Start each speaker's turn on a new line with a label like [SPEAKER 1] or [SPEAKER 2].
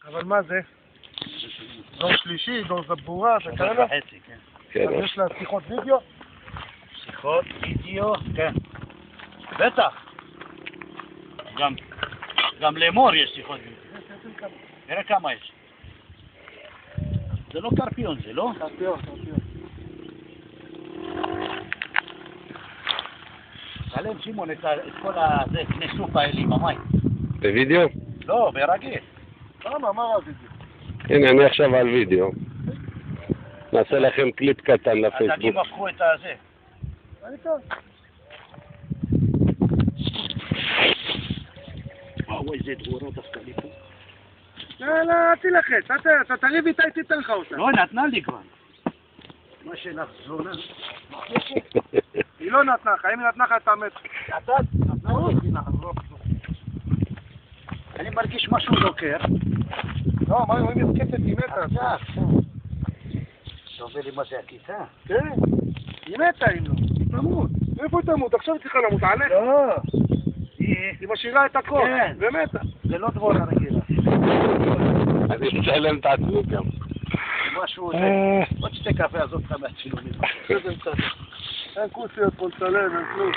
[SPEAKER 1] אבל מה זה? דור שלישי, דור זבורה, זה כאלה?
[SPEAKER 2] 3.5, כן.
[SPEAKER 1] אז יש לה שיחות וידאו?
[SPEAKER 2] שיחות וידאו, כן. בטח. גם לאמור יש שיחות וידאו. תראה כמה יש. זה לא קרפיון, זה לא?
[SPEAKER 1] קרפיון.
[SPEAKER 2] תעלם שמעון את כל בני סוף האלה עם המים.
[SPEAKER 3] בווידאו?
[SPEAKER 2] לא, ברגיל.
[SPEAKER 1] למה? מה רז את זה?
[SPEAKER 3] הנה, אני עכשיו על וידאו. נעשה לכם קליפ קטן
[SPEAKER 2] הדגים
[SPEAKER 3] לפייסבוק.
[SPEAKER 2] הפכו את הזה.
[SPEAKER 1] אני כאן.
[SPEAKER 2] וואו, איזה דבורה דווקא לי פה.
[SPEAKER 1] לא, אל תלחץ, אתה תריב איתה, היא תיתן לך אותה.
[SPEAKER 2] לא, נתנה לי כבר. מה שנחזונה.
[SPEAKER 1] היא לא נתנה לך, אם היא נתנה לך אתה מת.
[SPEAKER 2] אני מרגיש משהו דוקר.
[SPEAKER 1] לא, מה אם מתקפת היא מתה?
[SPEAKER 2] אתה אומר לי מה זה הכיתה?
[SPEAKER 1] כן, היא מתה אם לא, היא תמות. איפה היא תמות? עכשיו היא צריכה למות, עליך.
[SPEAKER 2] לא.
[SPEAKER 1] היא משאירה את הכל,
[SPEAKER 2] כן.
[SPEAKER 1] ומתה.
[SPEAKER 2] זה לא דבורה רגילה.
[SPEAKER 3] אני מצלם את עצמי גם.
[SPEAKER 2] משהו זה. עוד שתי קפה עזוב לך מהצילומים.
[SPEAKER 1] אין כוסיות פה לצלם, אין כלום.